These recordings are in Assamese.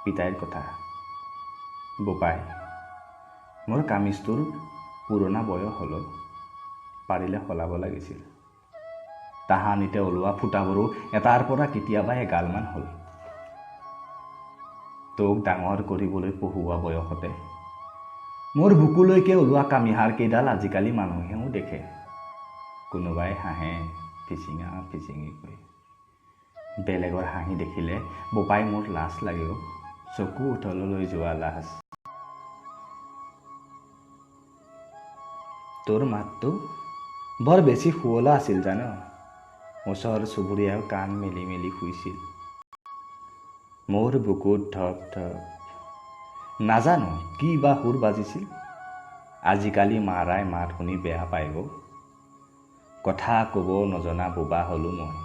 পিতাইৰ কথা। বোপাই, মোৰ কামিজটোৰ পুৰণা বয়স হ'ল, পাৰিলে সলাব লাগিছিল। তাহানিতে ওলোৱা ফুটাবোৰো এটাৰ পৰা কেতিয়াবা এগালমান হ'ল। তোক ডাঙৰ কৰিবলৈ পঢ়োৱা বয়সতে মোৰ বুকুলৈকে ওলোৱা কামিহাৰ কেইডাল আজিকালি মানুহেও দেখে। কোনোবাই হাঁহে ফিচিঙা ফিচিঙিকৈ। বেলেগৰ হাঁহি দেখিলে বোপাই মোৰ লাজ লাগে, চকু তললৈ যোৱা লাজ। তোৰ মাতটো বৰ বেছি শুৱলা আছিল জান। ওচৰ চুবুৰীয়াও কাণ মেলি মেলি শুইছিল। মোৰ বুকুত ধপ ধপ, নাজানো কি বা সুৰ বাজিছিল। আজিকালি মাৰাই মাত শুনি বেয়া পাইব। কথা ক'ব নজনা বোবা হ'লো মই।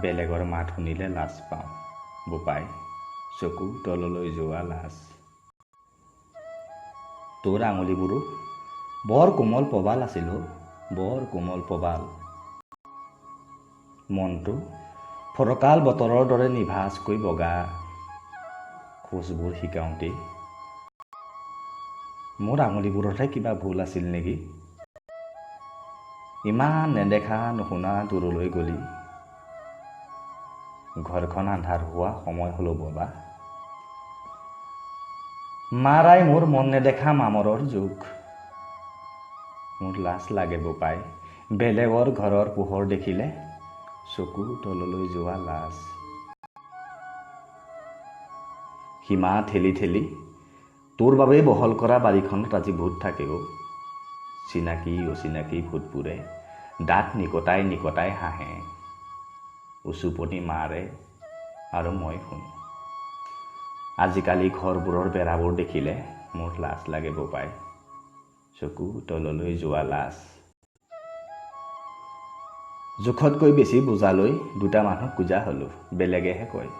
বেলেগৰ মাত শুনিলে লাজ পাওঁ। বোপাই, চকু তললৈ যোৱা লাজ। তোৰ আঙুলিবোৰো বৰ কোমল প্ৰবাল আছিল, বৰ কোমল প্ৰবাল। মনটো ফৰকাল বতৰৰ দৰে নিভাঁজকৈ বগা। খোজবোৰ শিকাওঁতেই মোৰ আঙুলিবোৰতহে কিবা ভুল আছিল নেকি? ইমান নেদেখা নুশুনা দূৰলৈ গলি। ঘৰখন আন্ধাৰ হোৱা সময় হ'ল বাবা। মাৰাই মোৰ মন নেদেখা মামৰৰ যুগ। মোৰ লাজ লাগে বোপাই, বেলেগৰ ঘৰৰ পোহৰ দেখিলে চকু তললৈ যোৱা লাজ। সীমা ঠেলি ঠেলি তোৰ বাবেই বহল কৰা বাৰীখনত আজি ভূত থাকেও। চিনাকি অচিনাকি ভূতবোৰে দাঁত নিকটাই নিকটাই হাঁহে। উচুপনি মাৰে আৰু মই শুনো। আজিকালি ঘৰবোৰৰ বেৰাবোৰ দেখিলে মোৰ লাজ লাগে বোপাই, চকু তললৈ যোৱা লাজ। জোখতকৈ বেছি বোজালৈ দুটা মানুহ কোজা হ'লো, বেলেগেহে কয়।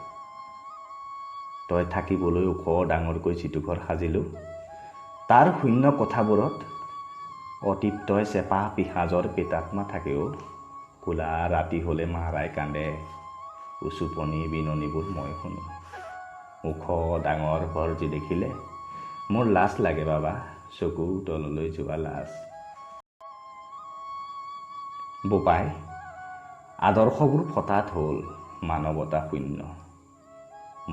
তই থাকিবলৈ ওখ ডাঙৰকৈ যিটো ঘৰ সাজিলো, তাৰ শূন্য কথাবোৰত অতৃপ্তই চেপা পিসাঁজৰ প্ৰেতাত্মা থাকেও। কোলা ৰাতি হ'লে মাৰাই কান্দে, উচুপনি বিননিবোৰ মই শুনো। ওখ ডাঙৰ ঘৰ যি দেখিলে মোৰ লাজ লাগে বাবা, চকু তললৈ যোৱা লাজ। বোপাই, আদৰ্শবোৰ ফটাত হ'ল মানৱতা শূন্য।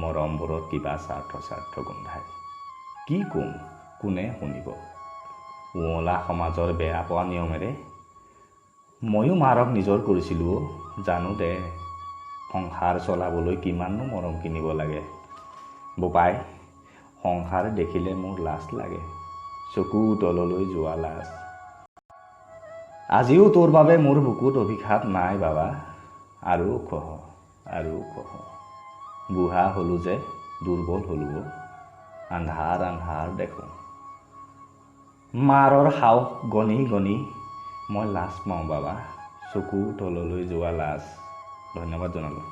মৰমবোৰত কিবা স্বাৰ্থ গোন্ধাই। কি ক'ম, কোনে শুনিব? উৱলা সমাজৰ বেয়া পোৱা নিয়মেৰে ময়ো মাৰক নিজৰ কৰিছিলোঁ। জানো দে সংসাৰ চলাবলৈ কিমাননো মৰম কিনিব লাগে। বোপাই, সংসাৰ দেখিলে মোৰ লাজ লাগে, চকু তললৈ যোৱা লাজ। আজিও তোৰ বাবে মোৰ বুকুত অভিশাপ নাই বাবা। আৰু ওখ আৰু ওখ। বুঢ়া হ'লো যে দুৰ্বল হ'লো, আন্ধাৰ আন্ধাৰ দেখোঁ। মাৰৰ সাহস গণি গণি মই লাজ পাওঁ বাবা, চকু তললৈ যোৱা লাজ। ধন্যবাদ জনালোঁ।